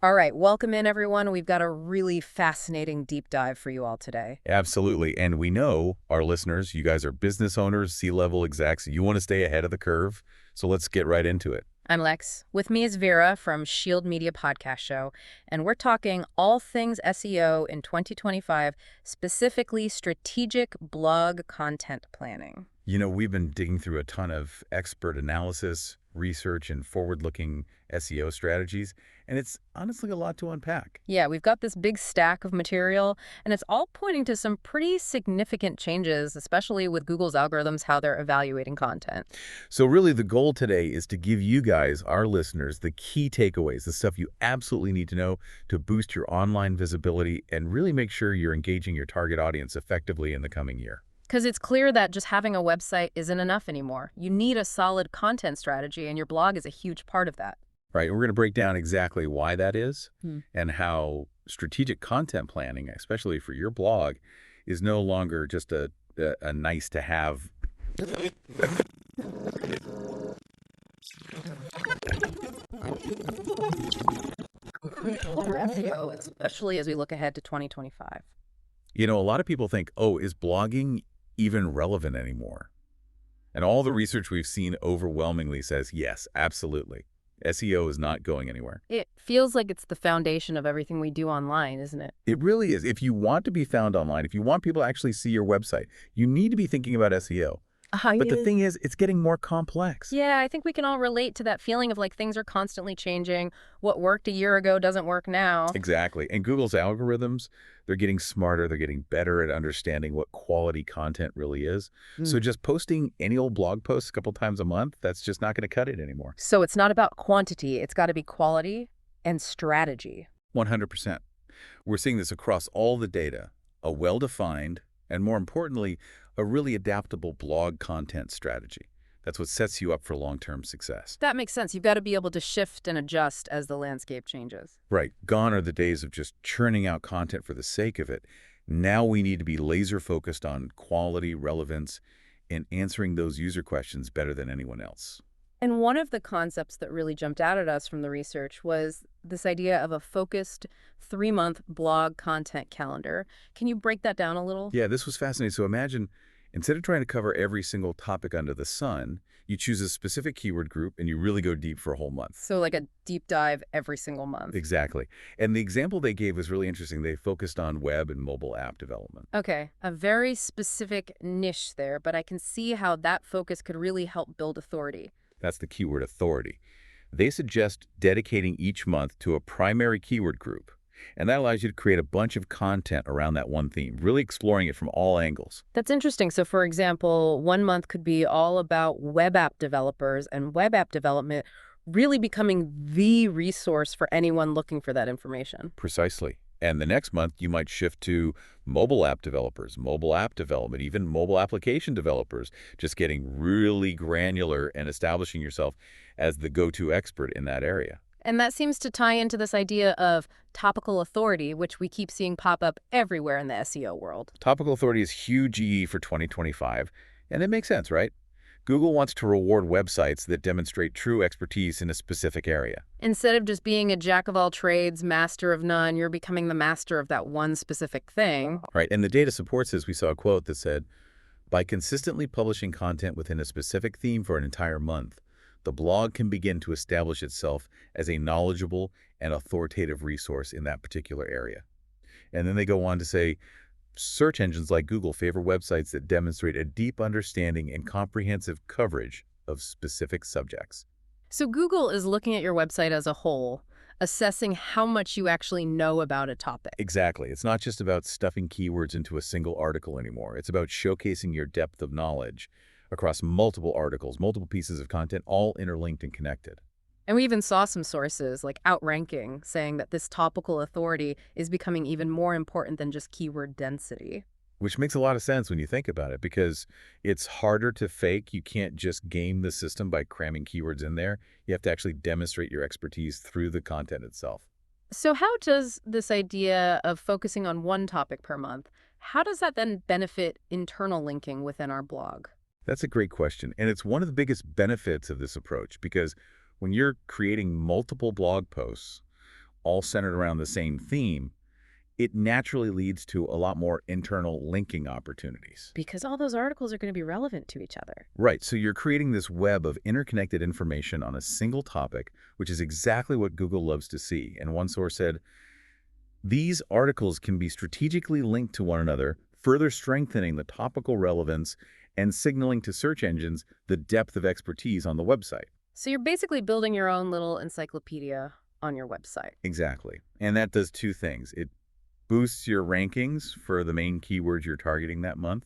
All right, welcome in, everyone. We've got a really fascinating deep dive for you all today. Absolutely. And we know our listeners, you guys are business owners, C-level execs. You want to stay ahead of the curve. So let's get right into it. I'm Lex. With me is Vera from Shield Media Podcast Show, and we're talking all things SEO in 2025, specifically strategic blog content planning. You know, we've been digging through a ton of expert analysis, research, and forward-looking SEO strategies, and it's honestly a lot to unpack. Yeah, we've got this big stack of material, and it's all pointing to some pretty significant changes, especially with Google's algorithms, how they're evaluating content. So really the goal today is to give you guys, our listeners, the key takeaways, the stuff you absolutely need to know to boost your online visibility and really make sure you're engaging your target audience effectively in the coming year. Because it's clear that just having a website isn't enough anymore. You need a solid content strategy, and your blog is a huge part of that. Right, and we're going to break down exactly why that is Hmm. and how strategic content planning, especially for your blog, is no longer just a nice to have. Especially as we look ahead to 2025. You know, a lot of people think, oh, is blogging even relevant anymore? And all the research we've seen overwhelmingly says, yes, absolutely. SEO is not going anywhere. It feels like it's the foundation of everything we do online, isn't it? It really is. If you want to be found online, if you want people to actually see your website, you need to be thinking about SEO. But the thing is, it's getting more complex. Yeah, I think we can all relate to that feeling of like things are constantly changing. What worked a year ago doesn't work now. Exactly. And Google's algorithms, they're getting smarter. They're getting better at understanding what quality content really is. So just posting any old blog post a couple times a month, that's just not going to cut it anymore. So it's not about quantity. It's got to be quality and strategy. 100%. We're seeing this across all the data, a well-defined, and more importantly, a really adaptable blog content strategy. That's what sets you up for long-term success. That makes sense. You've got to be able to shift and adjust as the landscape changes. Right. Gone are the days of just churning out content for the sake of it. Now we need to be laser-focused on quality, relevance, and answering those user questions better than anyone else. And one of the concepts that really jumped out at us from the research was this idea of a focused 3-month blog content calendar. Can you break that down a little? Yeah, this was fascinating. So imagine, instead of trying to cover every single topic under the sun, you choose a specific keyword group and you really go deep for a whole month. So like a deep dive every single month. Exactly. And the example they gave was really interesting. They focused on web and mobile app development. Okay, a very specific niche there, but I can see how that focus could really help build authority. That's the keyword authority. They suggest dedicating each month to a primary keyword group. And that allows you to create a bunch of content around that one theme, really exploring it from all angles. That's interesting. So for example, 1 month could be all about web app developers and web app development really becoming the resource for anyone looking for that information. Precisely. And the next month, you might shift to mobile app developers, mobile app development, even mobile application developers, just getting really granular and establishing yourself as the go-to expert in that area. And that seems to tie into this idea of topical authority, which we keep seeing pop up everywhere in the SEO world. Topical authority is huge EE for 2025, and it makes sense, right? Google wants to reward websites that demonstrate true expertise in a specific area. Instead of just being a jack of all trades, master of none, you're becoming the master of that one specific thing. Right, and the data supports this. We saw a quote that said, by consistently publishing content within a specific theme for an entire month, the blog can begin to establish itself as a knowledgeable and authoritative resource in that particular area. And then they go on to say, search engines like Google favor websites that demonstrate a deep understanding and comprehensive coverage of specific subjects. So Google is looking at your website as a whole, assessing how much you actually know about a topic. Exactly. It's not just about stuffing keywords into a single article anymore. It's about showcasing your depth of knowledge across multiple articles, multiple pieces of content, all interlinked and connected. And we even saw some sources like Outranking saying that this topical authority is becoming even more important than just keyword density. Which makes a lot of sense when you think about it, because it's harder to fake. You can't just game the system by cramming keywords in there. You have to actually demonstrate your expertise through the content itself. So how does this idea of focusing on one topic per month, how does that then benefit internal linking within our blog? That's a great question. And it's one of the biggest benefits of this approach, because when you're creating multiple blog posts all centered around the same theme, it naturally leads to a lot more internal linking opportunities. Because all those articles are going to be relevant to each other. Right, so you're creating this web of interconnected information on a single topic, which is exactly what Google loves to see. And one source said, these articles can be strategically linked to one another, further strengthening the topical relevance and signaling to search engines the depth of expertise on the website. So you're basically building your own little encyclopedia on your website. Exactly. And that does two things. It boosts your rankings for the main keywords you're targeting that month,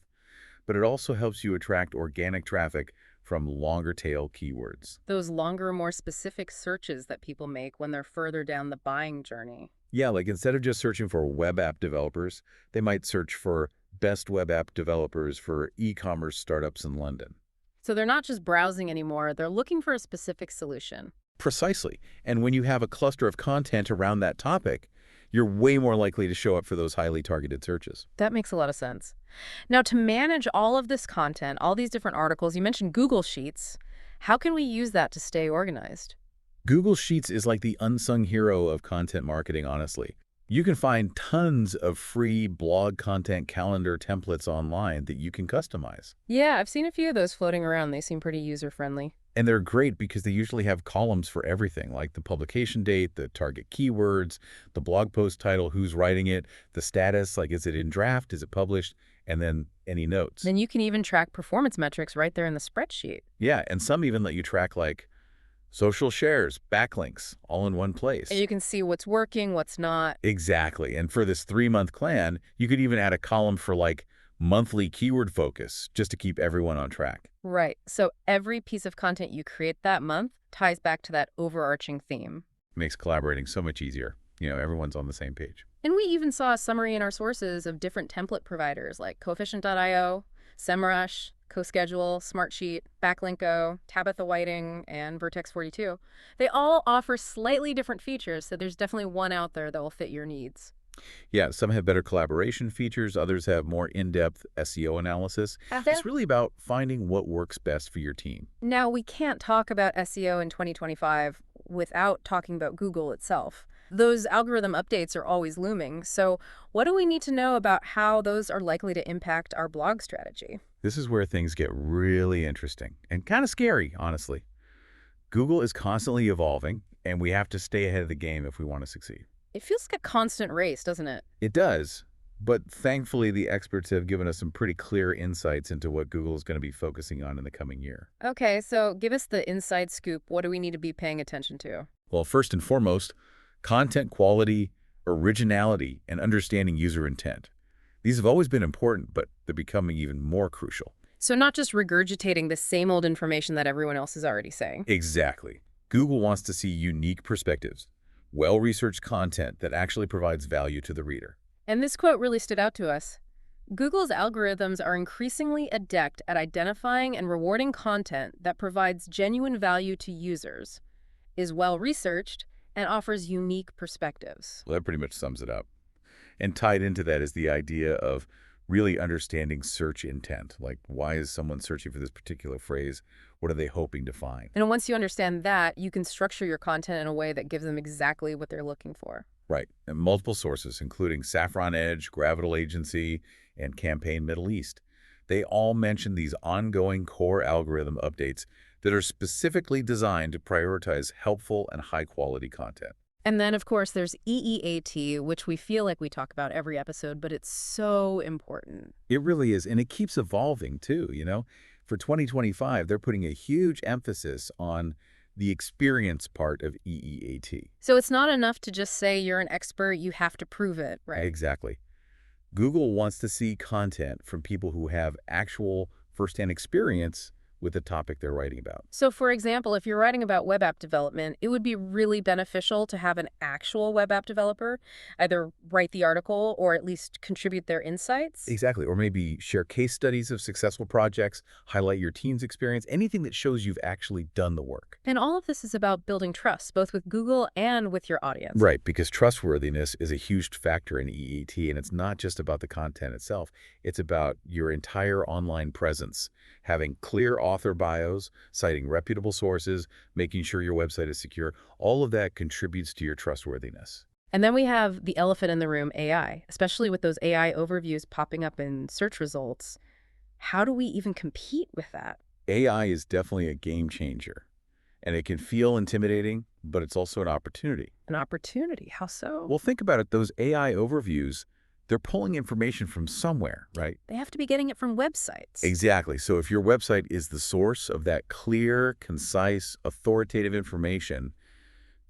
but it also helps you attract organic traffic from longer tail keywords. Those longer, more specific searches that people make when they're further down the buying journey. Yeah, like instead of just searching for web app developers, they might search for best web app developers for e-commerce startups in London. So they're not just browsing anymore, they're looking for a specific solution. Precisely. And when you have a cluster of content around that topic, you're way more likely to show up for those highly targeted searches. That makes a lot of sense. Now, to manage all of this content, all these different articles, you mentioned Google Sheets. How can we use that to stay organized? Google Sheets is like the unsung hero of content marketing, honestly. You can find tons of free blog content calendar templates online that you can customize. Yeah, I've seen a few of those floating around. They seem pretty user-friendly. And they're great because they usually have columns for everything, like the publication date, the target keywords, the blog post title, who's writing it, the status, like is it in draft, is it published, and then any notes. Then you can even track performance metrics right there in the spreadsheet. Yeah, and some even let you track like social shares, backlinks, all in one place. And you can see what's working, what's not. Exactly. And for this 3-month plan, you could even add a column for like monthly keyword focus just to keep everyone on track. Right. So every piece of content you create that month ties back to that overarching theme. Makes collaborating so much easier. Everyone's on the same page. And we even saw a summary in our sources of different template providers like Coefficient.io, SEMrush, CoSchedule, Smartsheet, Backlinko, Tabitha Whiting, and Vertex 42. They all offer slightly different features, so there's definitely one out there that will fit your needs. Yeah, some have better collaboration features, others have more in-depth SEO analysis. It's really about finding what works best for your team. Now, we can't talk about SEO in 2025 without talking about Google itself. Those algorithm updates are always looming, so what do we need to know about how those are likely to impact our blog strategy? This is where things get really interesting and kind of scary, honestly. Google is constantly evolving, and we have to stay ahead of the game if we want to succeed. It feels like a constant race, doesn't it? It does, but thankfully the experts have given us some pretty clear insights into what Google is going to be focusing on in the coming year. Okay, so give us the inside scoop. What do we need to be paying attention to? Well, first and foremost, content quality, originality, and understanding user intent. These have always been important, but they're becoming even more crucial. So not just regurgitating the same old information that everyone else is already saying. Exactly. Google wants to see unique perspectives, well-researched content that actually provides value to the reader. And this quote really stood out to us. Google's algorithms are increasingly adept at identifying and rewarding content that provides genuine value to users, is well-researched, and offers unique perspectives. Well, that pretty much sums it up. And tied into that is the idea of really understanding search intent. Like, why is someone searching for this particular phrase? What are they hoping to find? And once you understand that, you can structure your content in a way that gives them exactly what they're looking for. Right. And multiple sources, including Saffron Edge, Gravital Agency, and Campaign Middle East. They all mention these ongoing core algorithm updates that are specifically designed to prioritize helpful and high-quality content. And then, of course, there's EEAT, which we feel like we talk about every episode, but it's so important. It really is, and it keeps evolving too, For 2025, they're putting a huge emphasis on the experience part of EEAT. So it's not enough to just say you're an expert, you have to prove it, right? Exactly. Google wants to see content from people who have actual firsthand experience with the topic they're writing about. So, for example, if you're writing about web app development, it would be really beneficial to have an actual web app developer either write the article or at least contribute their insights. Exactly. Or maybe share case studies of successful projects, highlight your team's experience, anything that shows you've actually done the work. And all of this is about building trust, both with Google and with your audience. Right, because trustworthiness is a huge factor in EET, and it's not just about the content itself. It's about your entire online presence, having clear author bios, citing reputable sources, making sure your website is secure. All of that contributes to your trustworthiness. And then we have the elephant in the room, AI, especially with those AI overviews popping up in search results. How do we even compete with that? AI is definitely a game changer, and it can feel intimidating, but it's also an opportunity. An opportunity. How so? Well, think about it. Those AI overviews, they're pulling information from somewhere, right? They have to be getting it from websites. Exactly. So if your website is the source of that clear, concise, authoritative information,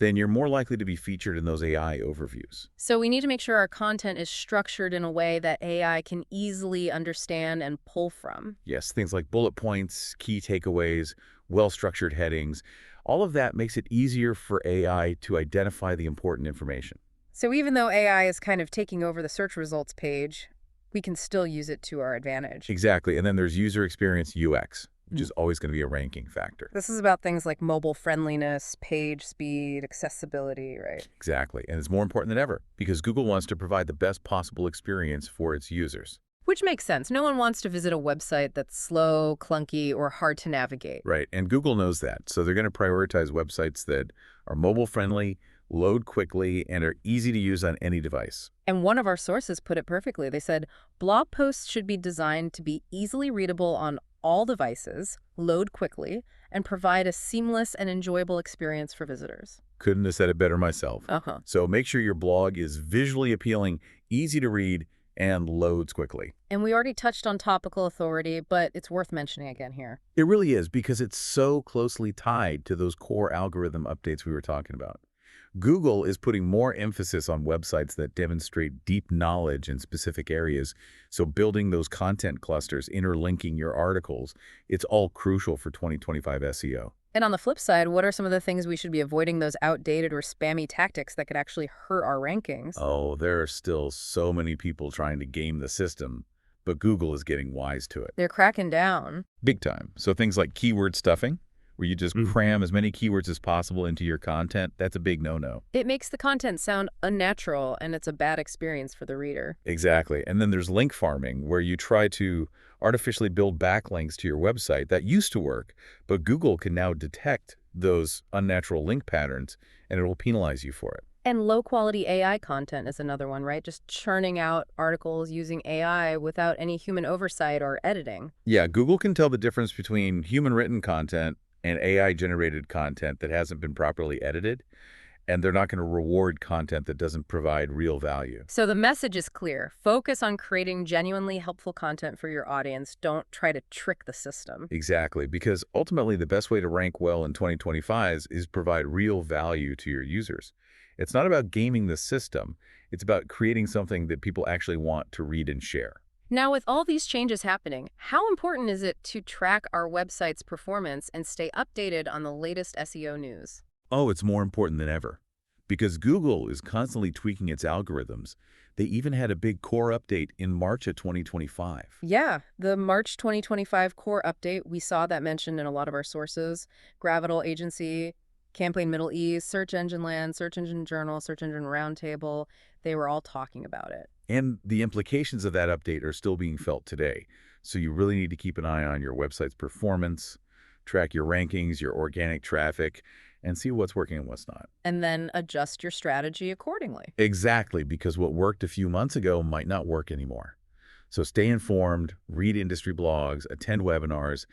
then you're more likely to be featured in those AI overviews. So we need to make sure our content is structured in a way that AI can easily understand and pull from. Yes, things like bullet points, key takeaways, well-structured headings, all of that makes it easier for AI to identify the important information. So even though AI is kind of taking over the search results page, we can still use it to our advantage. Exactly. And then there's user experience UX, which is always going to be a ranking factor. This is about things like mobile friendliness, page speed, accessibility, right? Exactly. And it's more important than ever because Google wants to provide the best possible experience for its users. Which makes sense. No one wants to visit a website that's slow, clunky, or hard to navigate. Right. And Google knows that. So they're going to prioritize websites that are mobile friendly, load quickly, and are easy to use on any device. And one of our sources put it perfectly. They said, blog posts should be designed to be easily readable on all devices, load quickly, and provide a seamless and enjoyable experience for visitors. Couldn't have said it better myself. Uh-huh. So make sure your blog is visually appealing, easy to read, and loads quickly. And we already touched on topical authority, but it's worth mentioning again here. It really is because it's so closely tied to those core algorithm updates we were talking about. Google is putting more emphasis on websites that demonstrate deep knowledge in specific areas. So building those content clusters, interlinking your articles, it's all crucial for 2025 SEO. And on the flip side, what are some of the things we should be avoiding, those outdated or spammy tactics that could actually hurt our rankings? Oh, there are still so many people trying to game the system, but Google is getting wise to it. They're cracking down. Big time. So things like keyword stuffing, where you just cram as many keywords as possible into your content, that's a big no-no. It makes the content sound unnatural, and it's a bad experience for the reader. Exactly. And then there's link farming, where you try to artificially build backlinks to your website. That used to work, but Google can now detect those unnatural link patterns, and it will penalize you for it. And low-quality AI content is another one, right? Just churning out articles using AI without any human oversight or editing. Yeah, Google can tell the difference between human-written content and AI-generated content that hasn't been properly edited, and they're not going to reward content that doesn't provide real value. So the message is clear. Focus on creating genuinely helpful content for your audience. Don't try to trick the system. Exactly, because ultimately the best way to rank well in 2025 is provide real value to your users. It's not about gaming the system. It's about creating something that people actually want to read and share. Now, with all these changes happening, how important is it to track our website's performance and stay updated on the latest SEO news? Oh, it's more important than ever. Because Google is constantly tweaking its algorithms. They even had a big core update in March of 2025. Yeah, the March 2025 core update, we saw that mentioned in a lot of our sources. Gravital Agency, Campaign Middle East, Search Engine Land, Search Engine Journal, Search Engine Roundtable, they were all talking about it. And the implications of that update are still being felt today. So you really need to keep an eye on your website's performance, track your rankings, your organic traffic, and see what's working and what's not. And then adjust your strategy accordingly. Exactly, because what worked a few months ago might not work anymore. So stay informed, read industry blogs, attend webinars,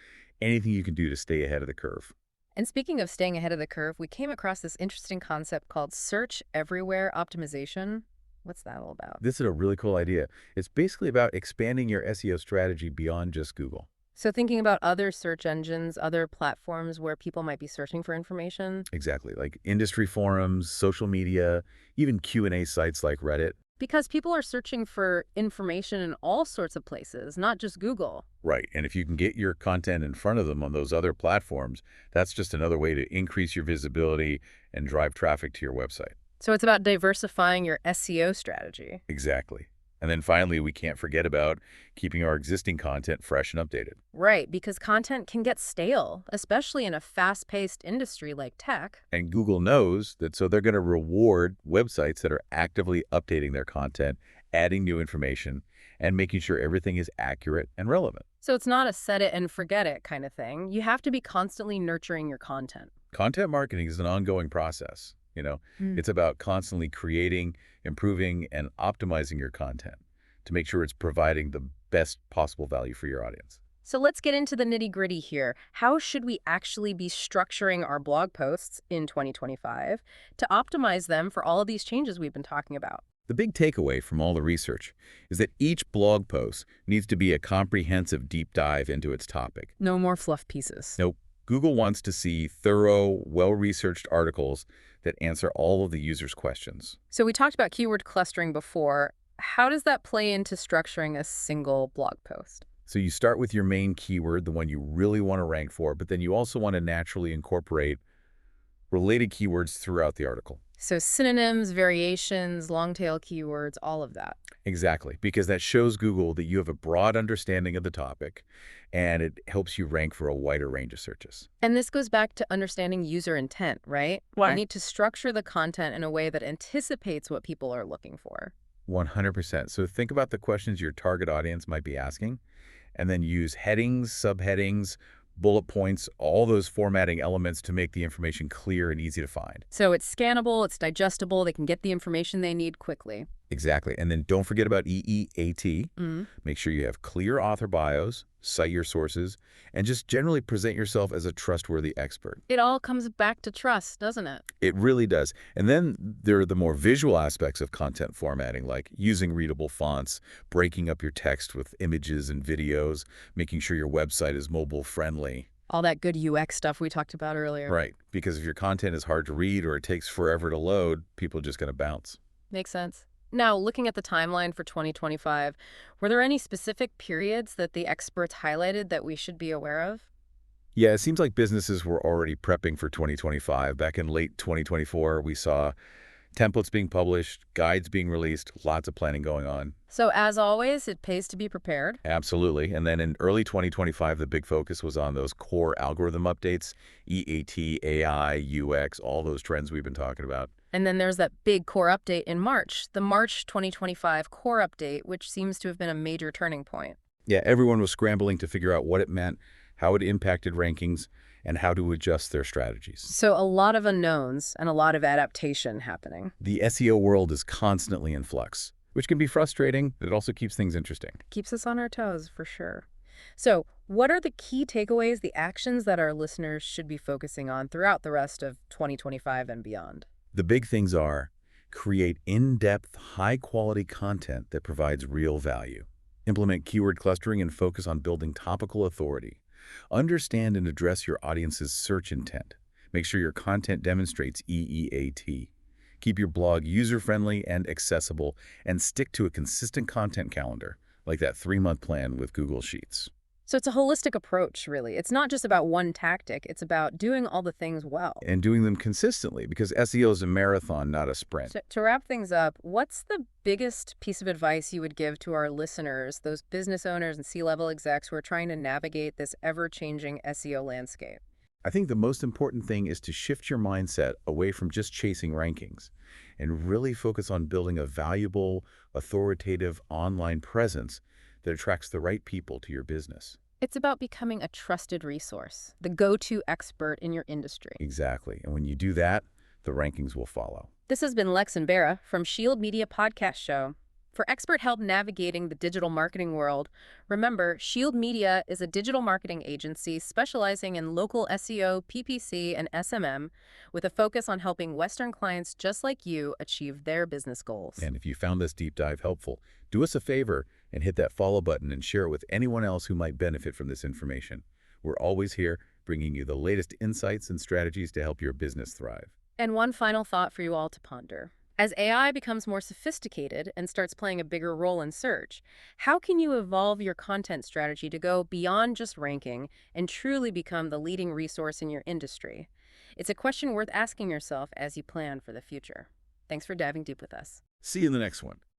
anything you can do to stay ahead of the curve. And speaking of staying ahead of the curve, we came across this interesting concept called search everywhere optimization. What's that all about? This is a really cool idea. It's basically about expanding your SEO strategy beyond just Google. So thinking about other search engines, other platforms where people might be searching for information. Exactly, like industry forums, social media, even Q&A sites like Reddit. Because people are searching for information in all sorts of places, not just Google. Right, and if you can get your content in front of them on those other platforms, that's just another way to increase your visibility and drive traffic to your website. So it's about diversifying your SEO strategy. Exactly. And then finally, we can't forget about keeping our existing content fresh and updated. Right, because content can get stale, especially in a fast-paced industry like tech. And Google knows that, so they're going to reward websites that are actively updating their content, adding new information, and making sure everything is accurate and relevant. So it's not a set it and forget it kind of thing. You have to be constantly nurturing your content. Content marketing is an ongoing process. you know? Mm. It's about constantly creating, improving, and optimizing your content to make sure it's providing the best possible value for your audience. So let's get into the nitty-gritty here. How should we actually be structuring our blog posts in 2025 to optimize them for all of these changes we've been talking about? The big takeaway from all the research is that each blog post needs to be a comprehensive deep dive into its topic. No more fluff pieces. Nope. Google wants to see thorough, well-researched articles that answer all of the user's questions. So we talked about keyword clustering before. How does that play into structuring a single blog post? So you start with your main keyword, the one you really want to rank for, but then you also want to naturally incorporate related keywords throughout the article. So synonyms, variations, long tail keywords, all of that. Exactly, because that shows Google that you have a broad understanding of the topic, and it helps you rank for a wider range of searches. And this goes back to understanding user intent, right? Why? We need to structure the content in a way that anticipates what people are looking for. 100%. So think about the questions your target audience might be asking, and then use headings, subheadings, bullet points, all those formatting elements to make the information clear and easy to find. So it's scannable, it's digestible, they can get the information they need quickly. Exactly. And then don't forget about EEAT. Mm. Make sure you have clear author bios, cite your sources, and just generally present yourself as a trustworthy expert. It all comes back to trust, doesn't it? It really does. And then there are the more visual aspects of content formatting, like using readable fonts, breaking up your text with images and videos, making sure your website is mobile friendly. All that good UX stuff we talked about earlier. Right. Because if your content is hard to read or it takes forever to load, people are just going to bounce. Makes sense. Now, looking at the timeline for 2025, were there any specific periods that the experts highlighted that we should be aware of? Yeah, it seems like businesses were already prepping for 2025. Back in late 2024, we saw templates being published, guides being released, lots of planning going on. So as always, it pays to be prepared. Absolutely. And then in early 2025, the big focus was on those core algorithm updates, EAT, AI, UX, all those trends we've been talking about. And then there's that big core update in March, the March 2025 core update, which seems to have been a major turning point. Yeah, everyone was scrambling to figure out what it meant, how it impacted rankings, and how to adjust their strategies. So a lot of unknowns and a lot of adaptation happening. The SEO world is constantly in flux, which can be frustrating, but it also keeps things interesting. Keeps us on our toes, for sure. So what are the key takeaways, the actions that our listeners should be focusing on throughout the rest of 2025 and beyond? The big things are create in-depth, high-quality content that provides real value. Implement keyword clustering and focus on building topical authority. Understand and address your audience's search intent. Make sure your content demonstrates EEAT. Keep your blog user-friendly and accessible, and stick to a consistent content calendar, like that 3-month plan with Google Sheets. So it's a holistic approach, really. It's not just about one tactic. It's about doing all the things well. And doing them consistently, because SEO is a marathon, not a sprint. So to wrap things up, what's the biggest piece of advice you would give to our listeners, those business owners and C-level execs who are trying to navigate this ever-changing SEO landscape? I think the most important thing is to shift your mindset away from just chasing rankings and really focus on building a valuable, authoritative online presence that attracts the right people to your business. It's about becoming a trusted resource, the go-to expert in your industry. Exactly. And when you do that, the rankings will follow. This has been Lex and Vera from Shield Media Podcast Show. For expert help navigating the digital marketing world, remember, Shield Media is a digital marketing agency specializing in local SEO, PPC, and SMM, with a focus on helping Western clients just like you achieve their business goals. And if you found this deep dive helpful, do us a favor and hit that follow button and share it with anyone else who might benefit from this information. We're always here bringing you the latest insights and strategies to help your business thrive. And one final thought for you all to ponder. As AI becomes more sophisticated and starts playing a bigger role in search, how can you evolve your content strategy to go beyond just ranking and truly become the leading resource in your industry? It's a question worth asking yourself as you plan for the future. Thanks for diving deep with us. See you in the next one.